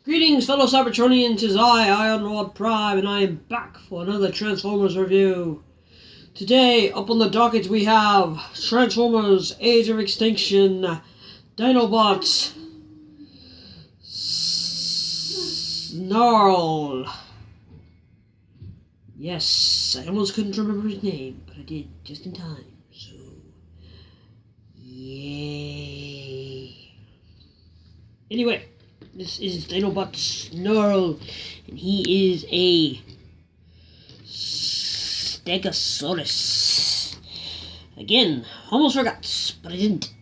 Greetings, fellow Cybertronians, it is I, Iron Rod Prime, and I am back for another Transformers review. Today, up on the docket, we have Transformers Age of Extinction, Dinobots, Snarl. Yes, I almost couldn't remember his name, but I did just in time, so yay. Anyway, this is Dinobot Snarl, and he is a Stegosaurus. Again, almost forgot, but I didn't.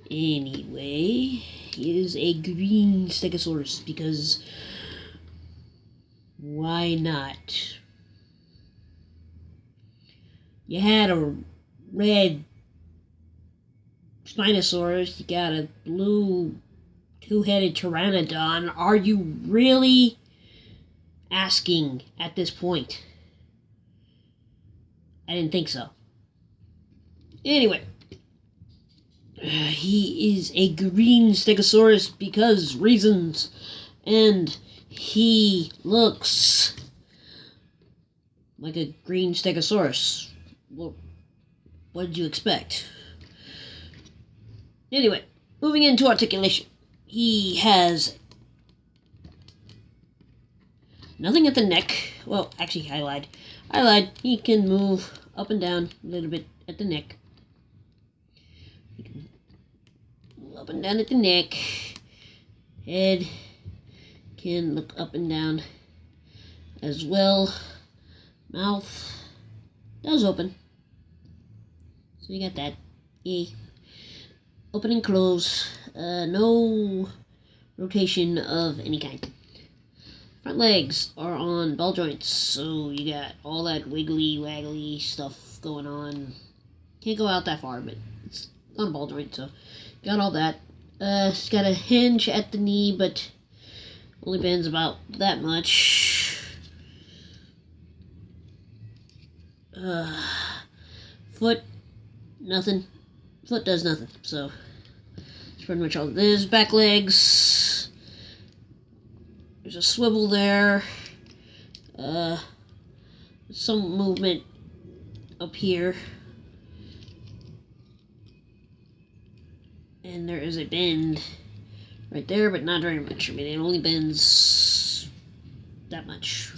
Anyway, he is a green Stegosaurus because why not? You had a red Spinosaurus, you got a blue two-headed Pteranodon. Are you really asking at this point? I didn't think so. Anyway, he is a green Stegosaurus because reasons, and he looks like a green Stegosaurus. Well, what did you expect? Anyway, moving into articulation. He has nothing at the neck. Well, actually, I lied. He can move up and down a little bit at the neck. He can move up and down at the neck. Head can look up and down as well. Mouth does open. So you got that. Yay. Open and close. No rotation of any kind. Front legs are on ball joints, so you got all that wiggly waggly stuff going on. Can't go out that far, but it's on a ball joint, so got all that. It's got a hinge at the knee, but only bends about that much. Foot, nothing. Foot does nothing, so that's pretty much all. There's back legs. There's a swivel there. Some movement up here. And there is a bend right there, but not very much. I mean, it only bends that much.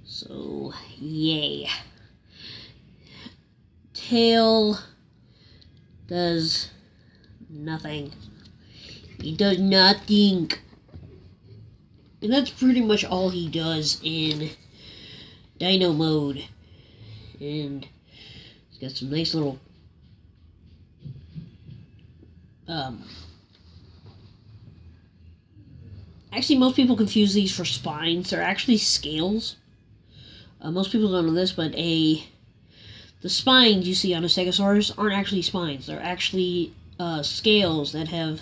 So, yay. Tail does nothing. He does nothing. And that's pretty much all he does in Dino mode. And he's got some nice little actually, most people confuse these for spines. They're actually scales. Most people don't know this, but the spines you see on a Stegosaurus aren't actually spines. They're actually scales that have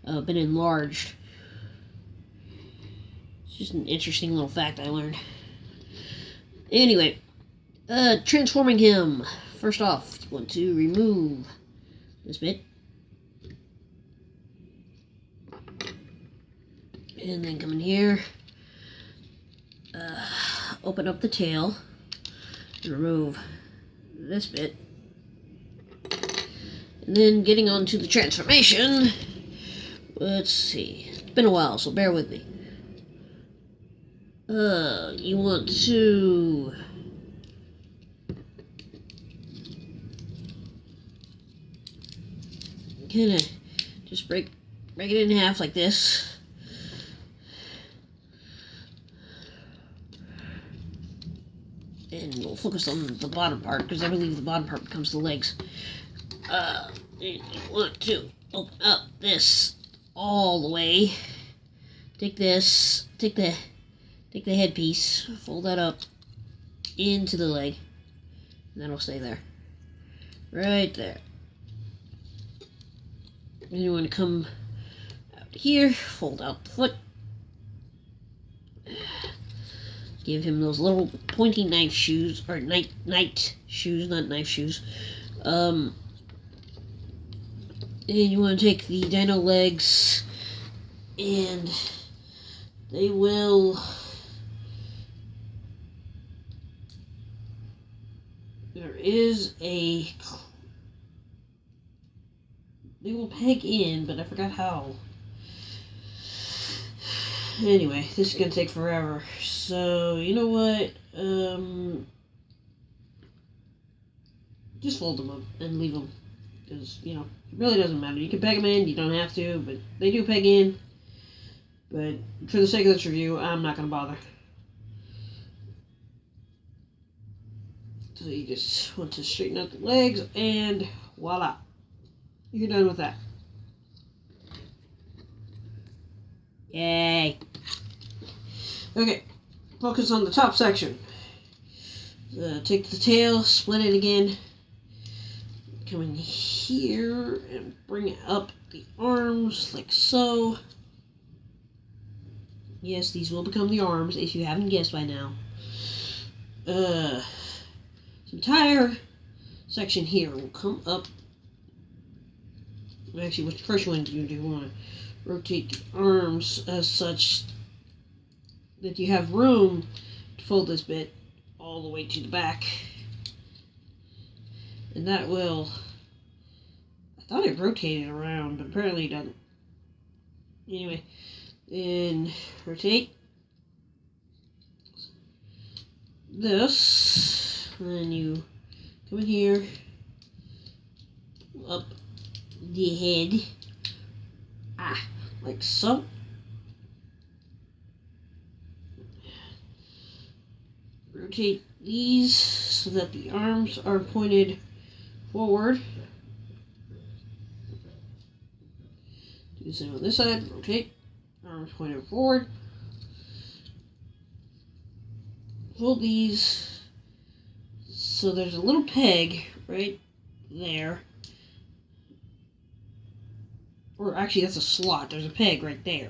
been enlarged. It's just an interesting little fact I learned. Anyway, transforming him. First off, you want to remove this bit. And then come in here. Open up the tail. And remove this bit. And then getting on to the transformation. Let's see. It's been a while, so bear with me. You want to kind of just break it in half like this. And we'll focus on the bottom part, because I believe the bottom part becomes the legs. And you want to open up this all the way. Take this, take the headpiece, fold that up into the leg, and that'll stay there. Right there. Then you want to come out here, fold out the foot. Give him those little pointy knife shoes, or night shoes, not knife shoes. And you want to take the dino legs and they will they will peg in, but I forgot how. Anyway, this is gonna take forever. So, you know what? Just fold them up and leave them. Because, you know, it really doesn't matter. You can peg them in, you don't have to, but they do peg in. But for the sake of this review, I'm not gonna bother. So you just want to straighten out the legs, and voila. You're done with that. Yay. Okay, focus on the top section. Take the tail, split it again. Come in here and bring up the arms like so. Yes, these will become the arms, if you haven't guessed by now. This entire section here will come up. Actually, with the first one, you do want to rotate the arms as such that you have room to fold this bit all the way to the back. And that will... I thought it rotated around, but apparently it doesn't. Anyway, then rotate this, and then you come in here, up the head, like so. Rotate these so that the arms are pointed forward. Do the same on this side. Rotate, arms pointed forward. Fold these so there's a little peg right there. Or actually, that's a slot. There's a peg right there.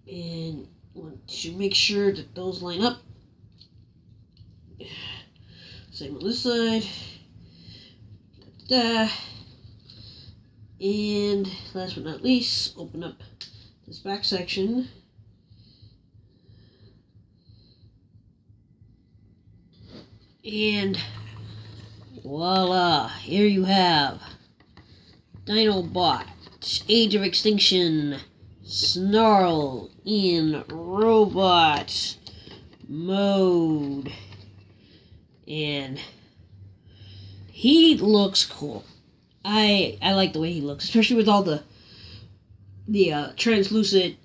And want to make sure that those line up. Same on this side. Da-da. And last but not least, open up this back section. And voila, here you have Dinobot, Age of Extinction, Snarl in robot mode. And he looks cool. I like the way he looks, especially with all the translucent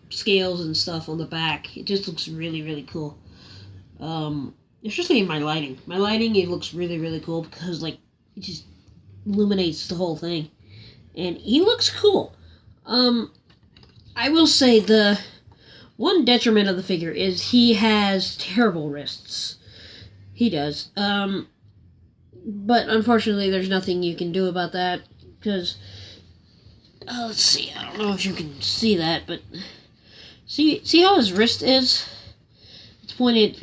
scales and stuff on the back. It just looks really, really cool. Especially in my lighting. My lighting, it looks really, really cool because, like, it just illuminates the whole thing. And he looks cool. I will say the one detriment of the figure is he has terrible wrists. He does. But unfortunately, there's nothing you can do about that because, let's see. I don't know if you can see that, but see how his wrist is? It's pointed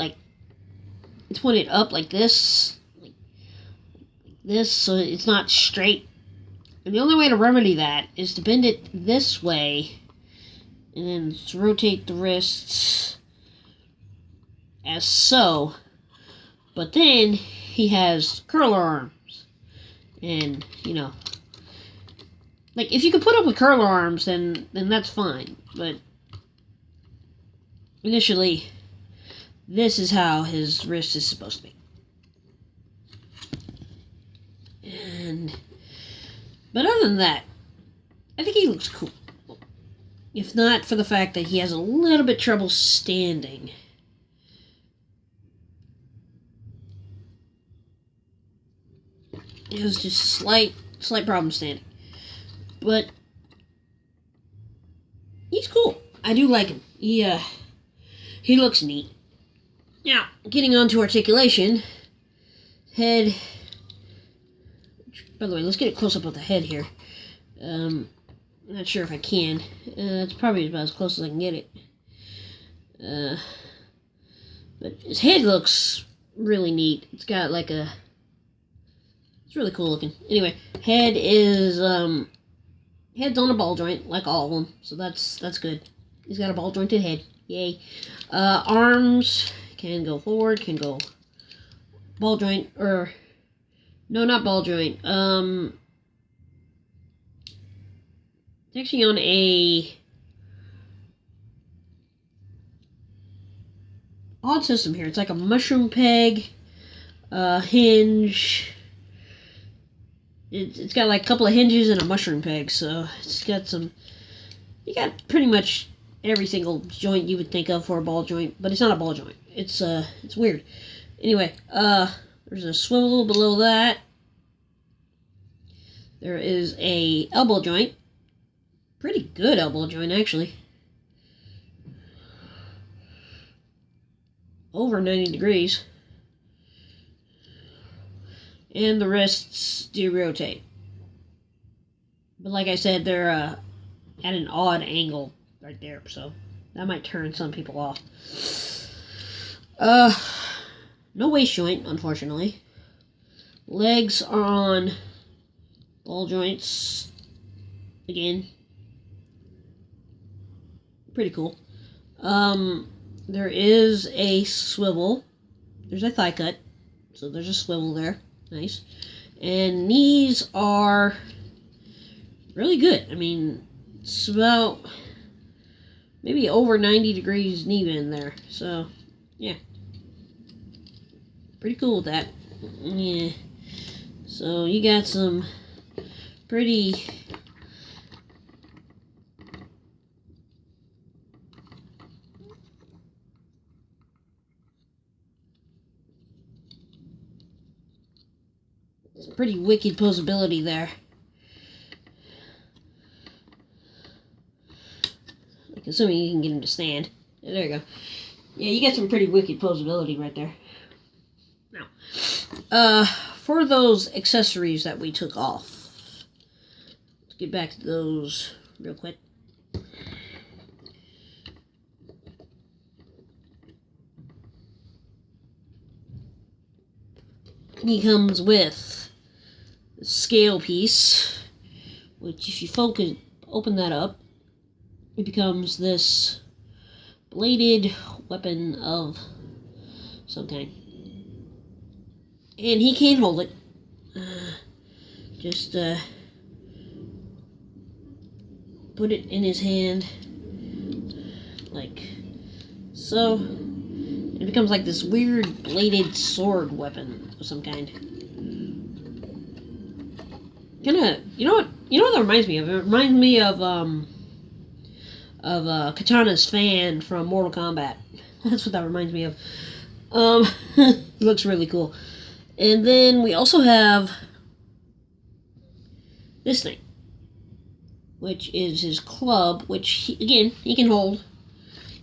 up like this, so it's not straight. And the only way to remedy that is to bend it this way, and then rotate the wrists as so. But then he has curler arms, and you know, like if you can put up with curler arms, then that's fine. But initially, this is how his wrist is supposed to be. But other than that, I think he looks cool. If not for the fact that he has a little bit trouble standing. It was just slight problem standing. But he's cool. I do like him. He looks neat. Now, getting on to articulation. Head. By the way, let's get a close-up of the head here. I'm not sure if I can. It's probably about as close as I can get it. But his head looks really neat. It's got like it's really cool looking. Anyway, head is, Head's on a ball joint, like all of them, so that's good. He's got a ball jointed head. Yay. Arms can go forward, can go ball joint, or no, not ball joint. It's actually on a odd system here. It's like a mushroom peg, hinge. It's got like a couple of hinges and a mushroom peg, so it's got some. You got pretty much every single joint you would think of for a ball joint, but it's not a ball joint. It's weird. Anyway, there's a swivel below that. There is a elbow joint. Pretty good elbow joint, actually. Over 90 degrees. And the wrists do rotate. But like I said, they're at an odd angle right there, so that might turn some people off. No waist joint, unfortunately. Legs are on ball joints. Again. Pretty cool. There is a swivel. There's a thigh cut. So there's a swivel there. Nice. And knees are really good. I mean, it's about maybe over 90 degrees knee bend there. So, yeah. Pretty cool with that. Yeah. So you got some pretty wicked posability there. Like, assuming you can get him to stand. Yeah, there you go. Yeah, you got some pretty wicked posability right there. Now, for those accessories that we took off, let's get back to those real quick. He comes with the scale piece, which if you open that up, it becomes this bladed weapon of some kind. And he can't hold it. Just put it in his hand, like so. It becomes like this weird bladed sword weapon of some kind. You know what that reminds me of? It reminds me of Katana's fan from Mortal Kombat. That's what that reminds me of. It looks really cool. And then we also have this thing, which is his club, which he can hold.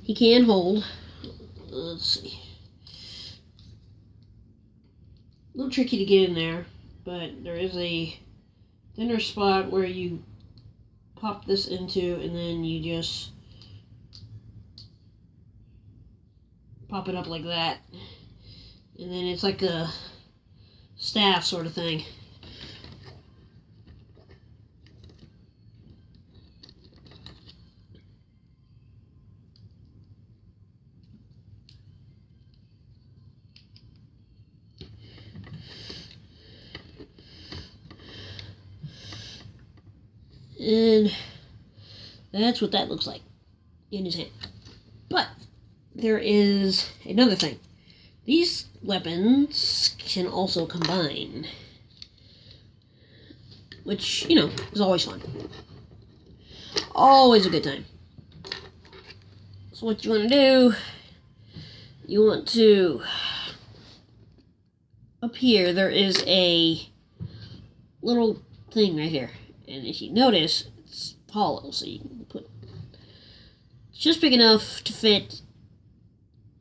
He can hold. Let's see. A little tricky to get in there, but there is a thinner spot where you pop this into, and then you just pop it up like that. And then it's like a staff sort of thing. And that's what that looks like in his hand. But there is another thing. These weapons can also combine, which, is always fun. Always a good time. So what you want to do, you want to, up here, there is a little thing right here. And if you notice, it's hollow, so you can put, it's just big enough to fit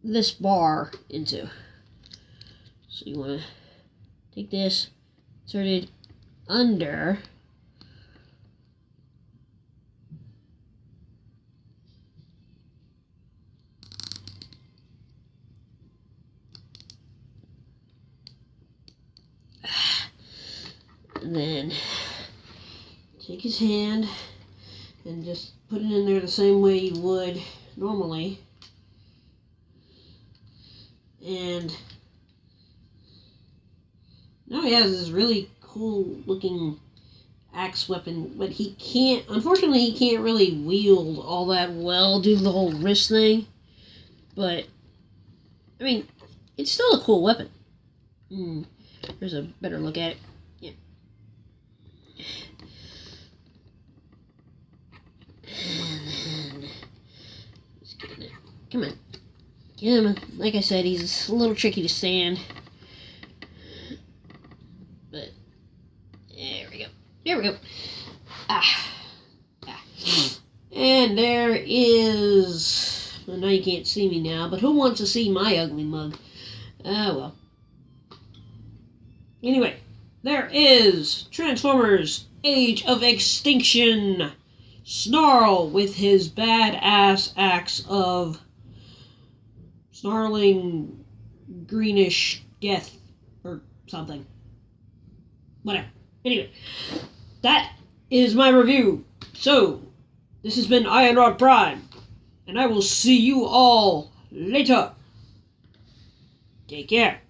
this bar into. So you want to take this, insert it under, and then take his hand, and just put it in there the same way you would normally. And now he has this really cool looking axe weapon, but unfortunately he can't really wield all that well due to the whole wrist thing. But, I mean, it's still a cool weapon. There's a better look at it. Yeah. And just getting it. Come on. Come on. Like I said, he's a little tricky to stand. But, there we go. There we go. And there is... Well, now you can't see me now, but who wants to see my ugly mug? Well. Anyway, there is Transformers Age of Extinction. Snarl with his badass axe of snarling greenish death or something. Whatever. Anyway, that is my review. So, this has been Iron Rod Prime, and I will see you all later. Take care.